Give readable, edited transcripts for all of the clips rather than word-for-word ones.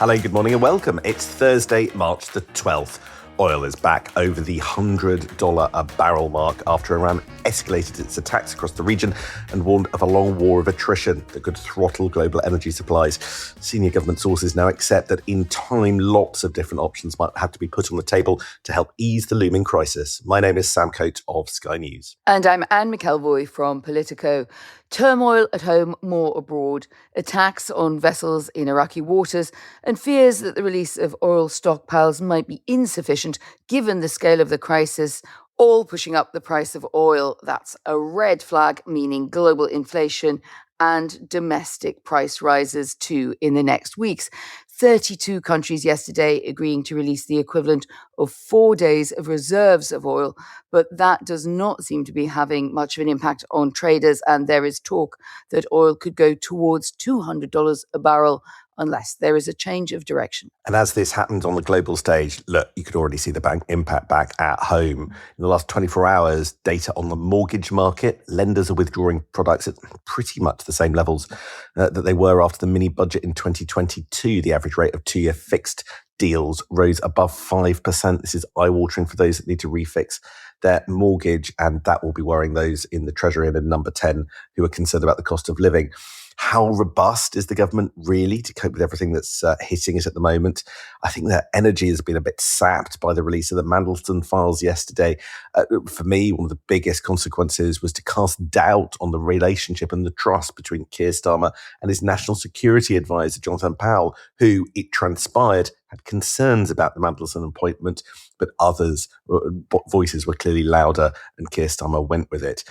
Hello, good morning and welcome. It's Thursday, March the 12th. Oil is back over the $100 a barrel mark after Iran escalated its attacks across the region and warned of a long war of attrition that could throttle global energy supplies. Senior government sources now accept that in time, lots of different options might have to be put on the table to help ease the looming crisis. My name is Sam Coate of Sky News. And I'm Anne McElvoy from Politico. Turmoil at home, more abroad, attacks on vessels in Iraqi waters, and fears that the release of oil stockpiles might be insufficient given the scale of the crisis, all pushing up the price of oil. That's a red flag, meaning global inflation and domestic price rises too in the next weeks. 32 countries yesterday agreeing to release the equivalent of 4 days of reserves of oil, but that does not seem to be having much of an impact on traders, and there is talk that oil could go towards $200 a barrel unless there is a change of direction. And as this happens on the global stage, look, you could already see the impact back at home. In the last 24 hours, data on the mortgage market, lenders are withdrawing products at pretty much the same levels that they were after the mini budget in 2022. The average rate of two-year fixed deals rose above 5%. This is eye-watering for those that need to refix their mortgage, and that will be worrying those in the Treasury and in number 10 who are concerned about the cost of living. How robust is the government really to cope with everything that's hitting us at the moment? I think that energy has been a bit sapped by the release of the Mandelson files yesterday. For me, one of the biggest consequences was to cast doubt on the relationship and the trust between Keir Starmer and his national security advisor, Jonathan Powell, who, it transpired, had concerns about the Mandelson appointment, but others' voices were clearly louder, and Keir Starmer went with it.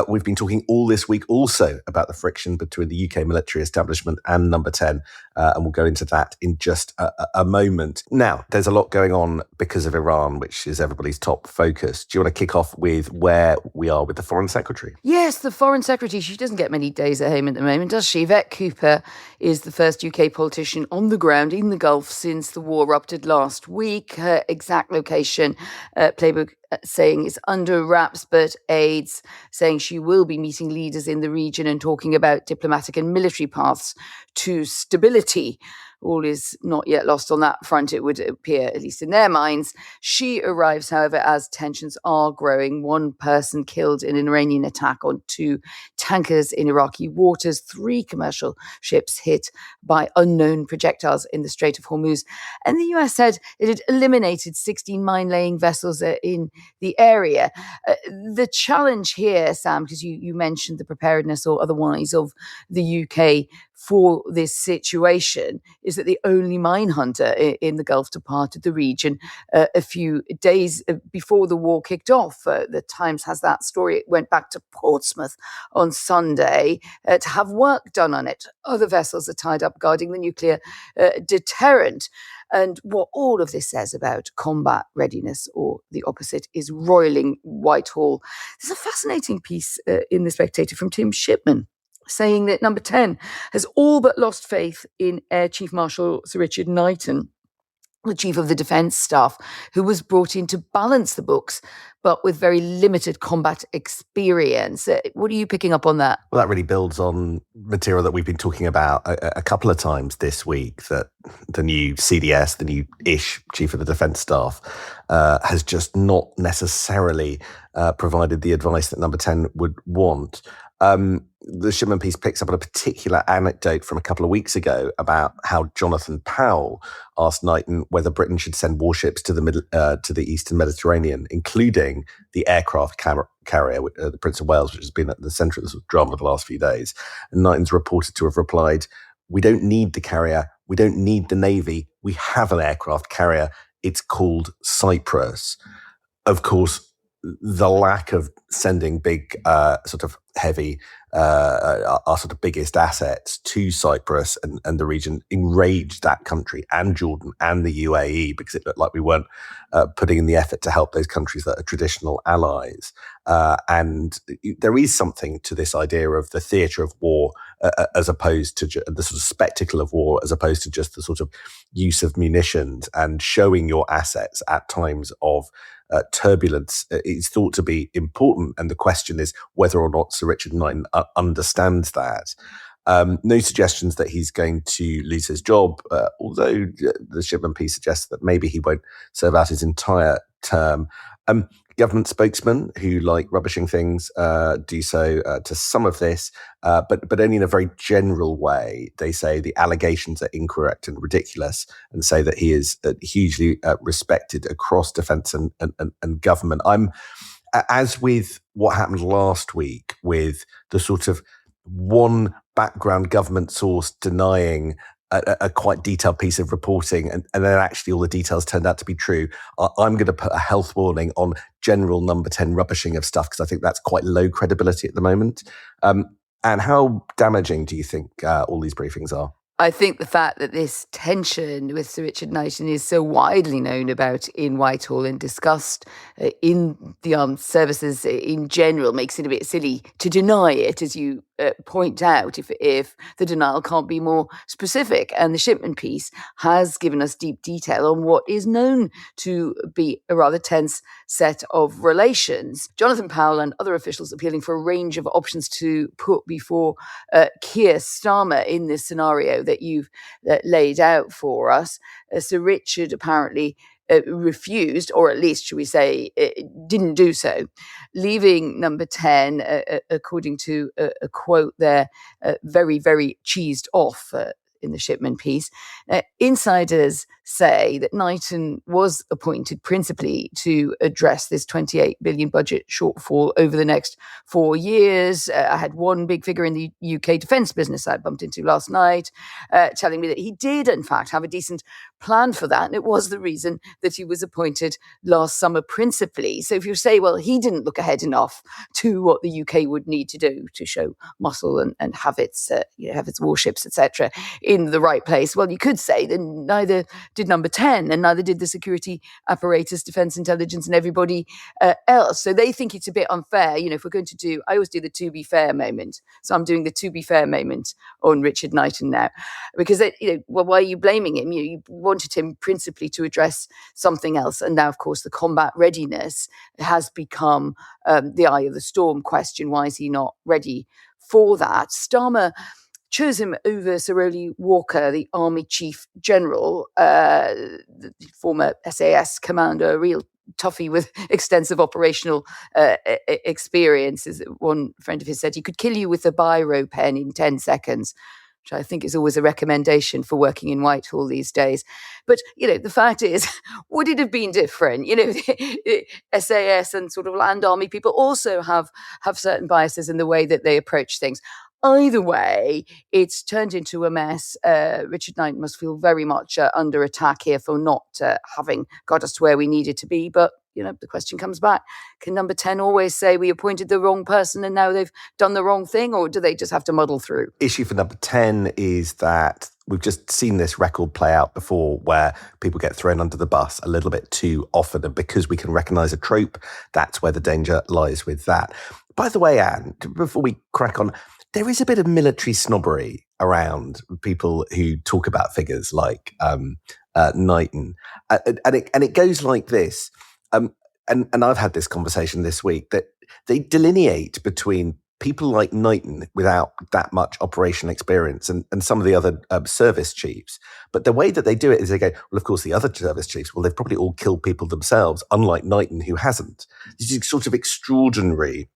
We've been talking all this week also about the friction between the UK military establishment and number 10, and we'll go into that in just a moment. Now, there's a lot going on because of Iran, which is everybody's top focus. Do you want to kick off with where we are with the Foreign Secretary? Yes, the Foreign Secretary. She doesn't get many days at home at the moment, does she? Yvette Cooper is the first UK politician on the ground in the Gulf since the war erupted last week. Her exact location, Playbook saying is under wraps, but aides saying she will be meeting leaders in the region and talking about diplomatic and military paths to stability. All is not yet lost on that front, it would appear, at least in their minds. She arrives, however, as tensions are growing. One person killed in an Iranian attack on 2 tankers in Iraqi waters. 3 commercial ships hit by unknown projectiles in the Strait of Hormuz. And the US said it had eliminated 16 mine-laying vessels in the area. The challenge here, Sam, because you mentioned the preparedness or otherwise of the UK for this situation, is that the only mine hunter in the Gulf departed the region a few days before the war kicked off. The Times has that story. It went back to Portsmouth on Sunday to have work done on it. Other vessels are tied up guarding the nuclear deterrent. And what all of this says about combat readiness, or the opposite, is roiling Whitehall. There's a fascinating piece in The Spectator from Tim Shipman, saying that number 10 has all but lost faith in Air Chief Marshal Sir Richard Knighton, the Chief of the Defence Staff, who was brought in to balance the books, but with very limited combat experience. What are you picking up on that? Well, that really builds on material that we've been talking about a couple of times this week, that the new CDS, the new-ish Chief of the Defence Staff, has just not necessarily provided the advice that number 10 would want. The Shipman piece picks up on a particular anecdote from a couple of weeks ago about how Jonathan Powell asked Knighton whether Britain should send warships to the Eastern Mediterranean, including the aircraft carrier, the Prince of Wales, which has been at the centre of this drama the last few days. And Knighton's reported to have replied, "We don't need the carrier. We don't need the Navy. We have an aircraft carrier. It's called Cyprus." Of course, the lack of sending big, sort of heavy, our sort of biggest assets to Cyprus and the region enraged that country and Jordan and the UAE, because it looked like we weren't putting in the effort to help those countries that are traditional allies. And there is something to this idea of the theatre of war as opposed to the sort of spectacle of war, as opposed to just the sort of use of munitions, and showing your assets at times of turbulence is thought to be important. And the question is whether or not Sir Richard Knighton understands that. No suggestions that he's going to lose his job, although the Shipman piece suggests that maybe he won't serve out his entire term. Government spokesmen who like rubbishing things do so to some of this, but only in a very general way. They say the allegations are incorrect and ridiculous, and say that he is hugely respected across defence and government. As with what happened last week with the sort of one background government source denying a quite detailed piece of reporting, and then actually all the details turned out to be true. I'm going to put a health warning on general number 10 rubbishing of stuff, because I think that's quite low credibility at the moment. And how damaging do you think all these briefings are? I think the fact that this tension with Sir Richard Knighton is so widely known about in Whitehall and discussed in the armed services in general makes it a bit silly to deny it, as you point out, if the denial can't be more specific. And the Shipman piece has given us deep detail on what is known to be a rather tense set of relations. Jonathan Powell and other officials appealing for a range of options to put before Keir Starmer in this scenario that you've laid out for us. Sir Richard apparently refused, or at least, should we say, didn't do so, leaving number 10, according to a quote there, very, very cheesed off in the Shipman piece. Insiders say that Knighton was appointed principally to address this 28 billion budget shortfall over the next 4 years. I had one big figure in the UK defence business I bumped into last night telling me that he did, in fact, have a decent plan for that. And it was the reason that he was appointed last summer principally. So if you say, well, he didn't look ahead enough to what the UK would need to do to show muscle and have its warships, etc., in the right place, well, you could say that neither did number 10 and neither did the security apparatus, defence intelligence, and everybody else. So they think it's a bit unfair. If we're going to do, I always do the to be fair moment. So I'm doing the to be fair moment on Richard Knighton now, because well, why are you blaming him? You wanted him principally to address something else. And now, of course, the combat readiness has become the eye of the storm question. Why is he not ready for that? Starmer chose him over Sir Rowley Walker, the Army Chief General, the former SAS commander, a real toughie with extensive operational experience. As one friend of his said, he could kill you with a biro pen in 10 seconds, which I think is always a recommendation for working in Whitehall these days. But, the fact is, would it have been different? SAS and sort of land army people also have certain biases in the way that they approach things. Either way, it's turned into a mess. Richard Knighton must feel very much under attack here for not having got us to where we needed to be. But, the question comes back. Can number 10 always say we appointed the wrong person and now they've done the wrong thing? Or do they just have to muddle through? Issue for number 10 is that we've just seen this record play out before, where people get thrown under the bus a little bit too often. And because we can recognise a trope, that's where the danger lies with that. By the way, Anne, before we crack on, there is a bit of military snobbery around people who talk about figures like Knighton. And it goes like this. And I've had this conversation this week, that they delineate between people like Knighton without that much operational experience and some of the other service chiefs. But the way that they do it is they go, well, of course, the other service chiefs, well, they've probably all killed people themselves, unlike Knighton, who hasn't. This is sort of extraordinary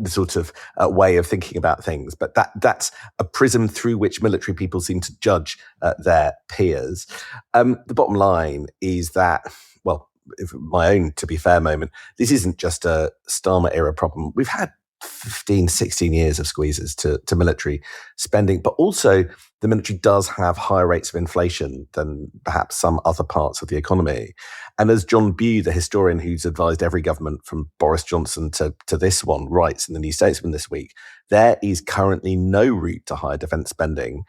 sort of way of thinking about things. But that's a prism through which military people seem to judge their peers. The bottom line is that, well, my own to be fair moment, this isn't just a Starmer era problem. We've had 15, 16 years of squeezes to military spending, but also the military does have higher rates of inflation than perhaps some other parts of the economy. And as John Bew, the historian who's advised every government from Boris Johnson to this one, writes in the New Statesman this week, there is currently no route to higher defence spending,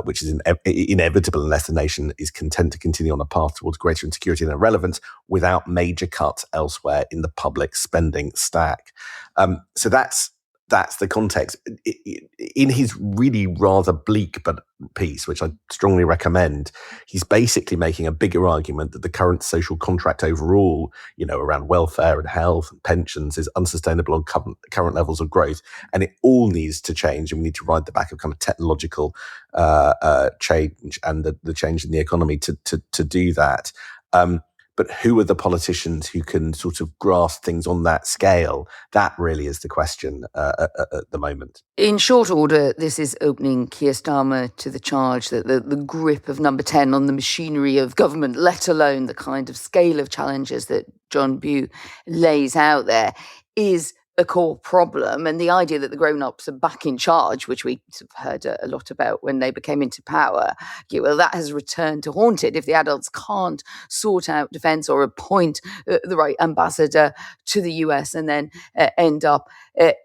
which is inevitable unless the nation is content to continue on a path towards greater insecurity and irrelevance without major cuts elsewhere in the public spending stack. So that's that's the context. In his really rather bleak but piece, which I strongly recommend, he's basically making a bigger argument that the current social contract overall, around welfare and health and pensions, is unsustainable on current levels of growth, and it all needs to change. And we need to ride the back of kind of technological change and the change in the economy to do that. But who are the politicians who can sort of grasp things on that scale? That really is the question at the moment. In short order, this is opening Keir Starmer to the charge that the grip of number 10 on the machinery of government, let alone the kind of scale of challenges that John Bew lays out there, is a core problem. And the idea that the grown-ups are back in charge, which we heard a lot about when Labour came into power, that has returned to haunt it if the adults can't sort out defence or appoint the right ambassador to the US and then end up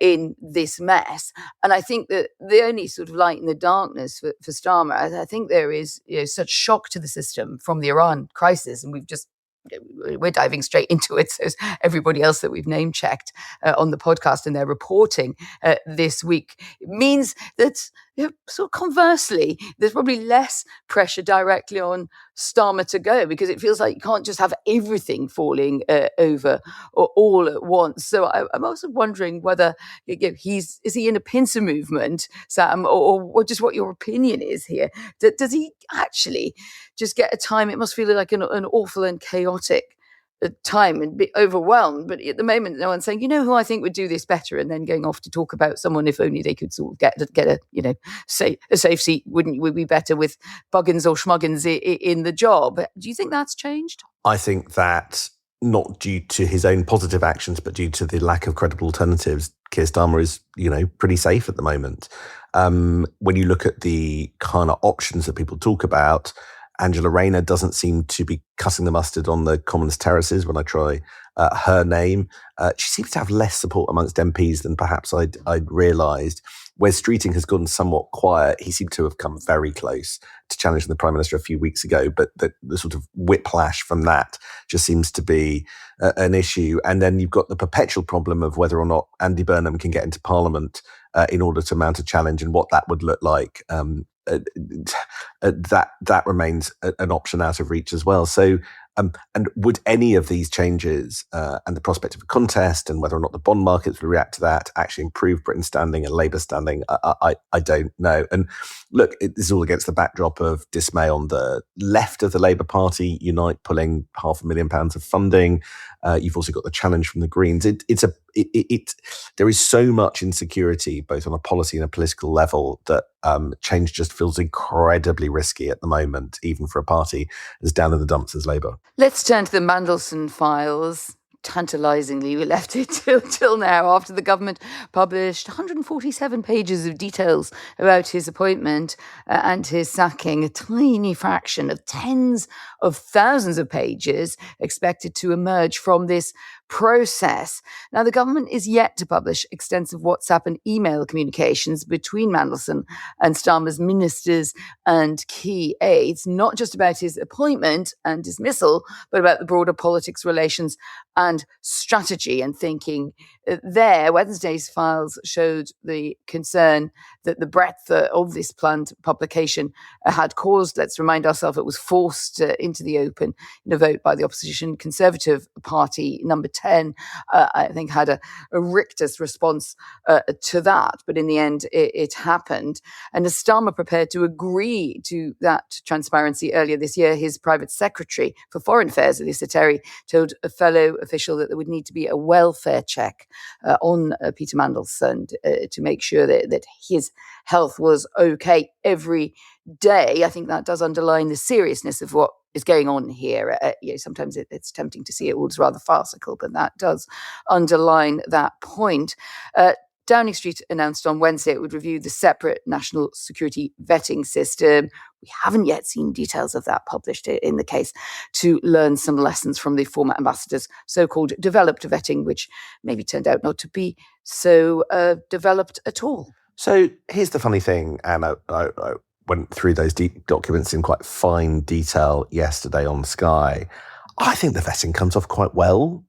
in this mess. And I think that the only sort of light in the darkness for Starmer, I think there is such shock to the system from the Iran crisis, and we're diving straight into it. So everybody else that we've name checked on the podcast and they're reporting this week, it means that sort of conversely, there's probably less pressure directly on Starmer to go, because it feels like you can't just have everything falling over or all at once. So I'm also wondering whether is he in a pincer movement, Sam, or just what your opinion is here. Does he actually just get a time? It must feel like an awful and chaotic time and be overwhelmed, but at the moment no one's saying, who I think would do this better, and then going off to talk about someone if only they could sort of get a a safe seat would be better with Buggins or Schmuggins in the job. Do you think that's changed? I think that not due to his own positive actions, but due to the lack of credible alternatives, Keir Starmer is, pretty safe at the moment. When you look at the kind of options that people talk about, Angela Rayner doesn't seem to be cutting the mustard on the Commons terraces when I try her name. She seems to have less support amongst MPs than perhaps I'd realised. Wes Streeting has gone somewhat quiet. He seemed to have come very close to challenging the Prime Minister a few weeks ago, but the sort of whiplash from that just seems to be an issue. And then you've got the perpetual problem of whether or not Andy Burnham can get into Parliament in order to mount a challenge, and what that would look like. That remains an option out of reach as well. So, and would any of these changes and the prospect of a contest and whether or not the bond markets will react to that actually improve Britain's standing and Labour's standing? I don't know. And look, this is all against the backdrop of dismay on the left of the Labour Party, Unite pulling £500,000 of funding. You've also got the challenge from the Greens. There is so much insecurity, both on a policy and a political level, that change just feels incredibly risky at the moment, even for a party as down in the dumps as Labour. Let's turn to the Mandelson files. Tantalisingly, we left it till now, after the government published 147 pages of details about his appointment and his sacking, a tiny fraction of tens of thousands of pages expected to emerge from this process. Now, the government is yet to publish extensive WhatsApp and email communications between Mandelson and Starmer's ministers and key aides, not just about his appointment and dismissal, but about the broader politics, relations and strategy and thinking there. Wednesday's files showed the concern that the breadth of this planned publication had caused. Let's remind ourselves it was forced into the open in a vote by the opposition Conservative Party. Number 10, I think, had a rictus response to that. But in the end, it happened. And as Starmer prepared to agree to that transparency earlier this year, his private secretary for Foreign Affairs, Elisa Terry, told a fellow official that there would need to be a welfare check on Peter Mandelson to make sure that his health was okay every day. I think that does underline the seriousness of what is going on here. Sometimes it's tempting to see it all as rather farcical, but that does underline that point. Downing Street announced on Wednesday it would review the separate national security vetting system. We haven't yet seen details of that published in the case, to learn some lessons from the former ambassador's so-called developed vetting, which maybe turned out not to be so developed at all. So here's the funny thing, and I went through those documents in quite fine detail yesterday on Sky. I think the vetting comes off quite well.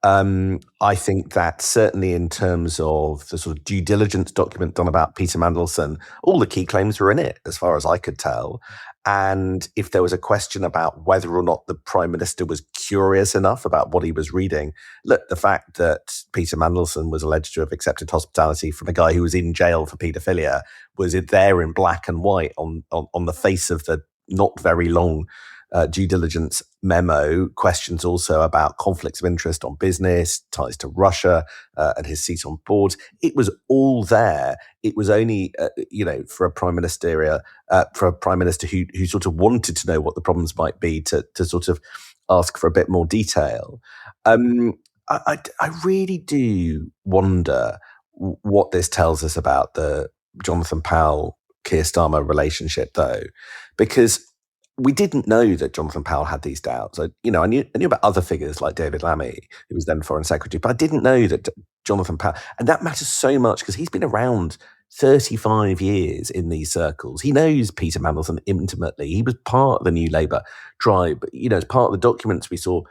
I think that certainly in terms of the sort of due diligence document done about Peter Mandelson, all the key claims were in it, as far as I could tell. And if there was a question about whether or not the Prime Minister was curious enough about what he was reading, look, the fact that Peter Mandelson was alleged to have accepted hospitality from a guy who was in jail for paedophilia was it there in black and white on the face of the not very long due diligence memo. Questions also about conflicts of interest on business, ties to Russia, and his seat on boards. It was all there. It was only, for a prime minister, who sort of wanted to know what the problems might be to sort of ask for a bit more detail. I really do wonder what this tells us about the Jonathan Powell Keir Starmer relationship, though, because we didn't know that Jonathan Powell had these doubts. I knew about other figures like David Lammy, who was then Foreign Secretary, but I didn't know that Jonathan Powell, and that matters so much because he's been around 35 years in these circles. He knows Peter Mandelson intimately. He was part of the New Labour tribe. As part of the documents we saw,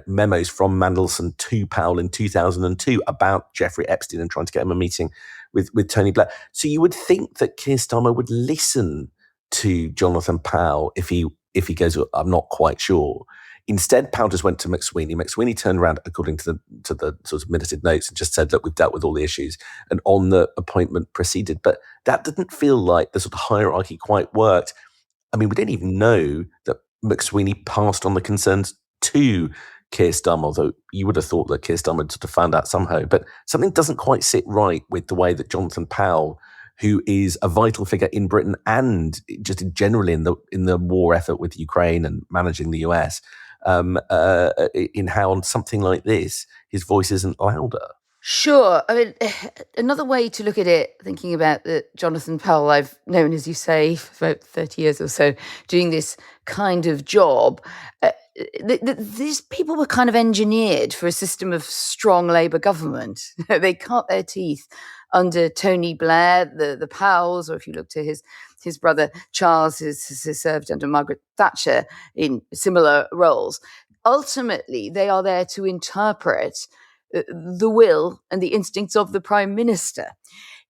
memos from Mandelson to Powell in 2002 about Jeffrey Epstein and trying to get him a meeting with Tony Blair. So you would think that Keir Starmer would listen to Jonathan Powell if he goes, I'm not quite sure. Instead, Powell just went to McSweeney. McSweeney turned around, according to the sort of minuted notes, and just said, look, we've dealt with all the issues, and on the appointment proceeded. But that didn't feel like the sort of hierarchy quite worked. I mean, we didn't even know that McSweeney passed on the concerns to Keir Starmer, although you would have thought that Keir Starmer sort of found out somehow. But something doesn't quite sit right with the way that Jonathan Powell, who is a vital figure in Britain and just generally in the war effort with Ukraine and managing the US, in how on something like this, his voice isn't louder. Sure. I mean, another way to look at it, thinking about Jonathan Powell, I've known, as you say, for about 30 years or so, doing this kind of job. These people were kind of engineered for a system of strong Labour government. They cut their teeth under Tony Blair, the Powells, or if you look to his brother Charles, has served under Margaret Thatcher in similar roles. Ultimately, they are there to interpret the will and the instincts of the Prime Minister.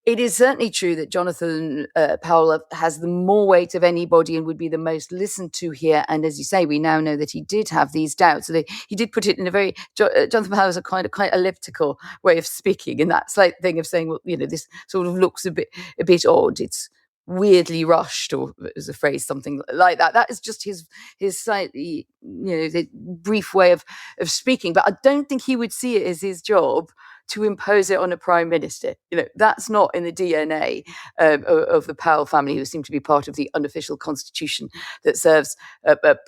It is certainly true that Jonathan Powell has the more weight of anybody and would be the most listened to here. And as you say, we now know that he did have these doubts. So he did put it in a very, Jonathan Powell has a kind of quite elliptical way of speaking, in that slight thing of saying, well, this sort of looks a bit odd. It's weirdly rushed, or as a phrase, something like that. That is just his slightly, the brief way of speaking. But I don't think he would see it as his job to impose it on a prime minister. That's not in the DNA of the Powell family, who seem to be part of the unofficial constitution that serves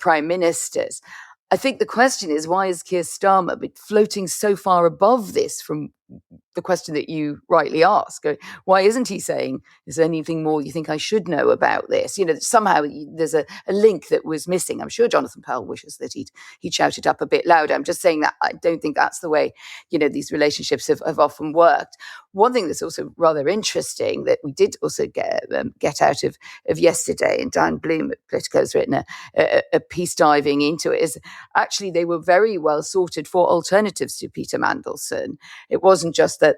prime ministers. I think the question is, why is Keir Starmer floating so far above this from the question that you rightly ask? Why isn't he saying, is there anything more you think I should know about this? Somehow there's a link that was missing. I'm sure Jonathan Powell wishes that he'd shout it up a bit louder. I'm just saying that I don't think that's the way, these relationships have often worked. One thing that's also rather interesting that we did also get out of yesterday, and Dan Bloom at Politico has written a piece diving into it, is actually they were very well sorted for alternatives to Peter Mandelson. It wasn't just that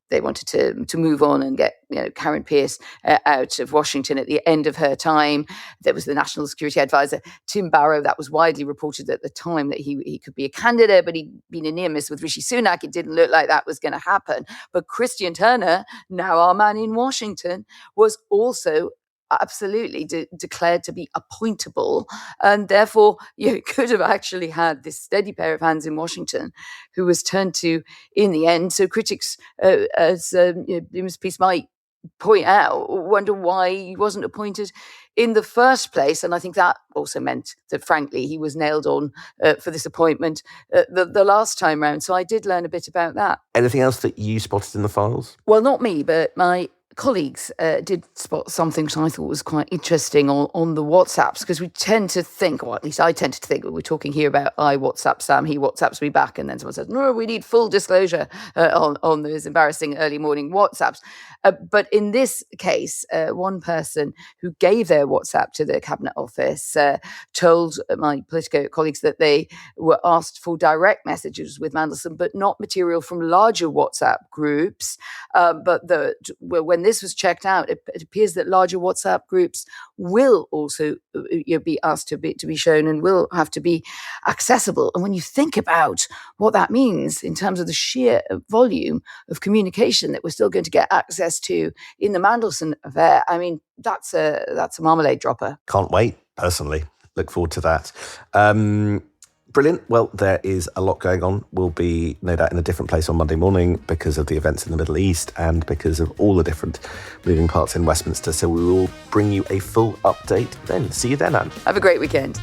they wanted to move on and get Karen Pierce out of Washington at the end of her time. There was the National Security Advisor, Tim Barrow. That was widely reported at the time that he could be a candidate, but he'd been a near miss with Rishi Sunak. It didn't look like that was going to happen. But Christian Turner, now our man in Washington, was also absolutely declared to be appointable, and therefore you could have actually had this steady pair of hands in Washington, who was turned to in the end. So critics, as Bloom's piece might point out, wonder why he wasn't appointed in the first place. And I think that also meant that, frankly, he was nailed on for this appointment the last time round. So I did learn a bit about that. Anything else that you spotted in the files? Well, not me, but my colleagues did spot something which I thought was quite interesting on the WhatsApps, because we tend to think, or at least I tend to think, we're talking here about I WhatsApp Sam, he WhatsApps me back, and then someone says, no, we need full disclosure on those embarrassing early morning WhatsApps. But in this case, one person who gave their WhatsApp to the Cabinet Office told my Politico colleagues that they were asked for direct messages with Mandelson, but not material from larger WhatsApp groups. But when this was checked out, it appears that larger WhatsApp groups will also be asked to be shown and will have to be accessible. And when you think about what that means in terms of the sheer volume of communication that we're still going to get access to in the Mandelson affair, I mean, that's a marmalade dropper. Can't wait, personally. Look forward to that. Brilliant. Well, there is a lot going on. We'll be, no doubt, in a different place on Monday morning because of the events in the Middle East and because of all the different moving parts in Westminster. So we will bring you a full update then. See you then, Anne. Have a great weekend.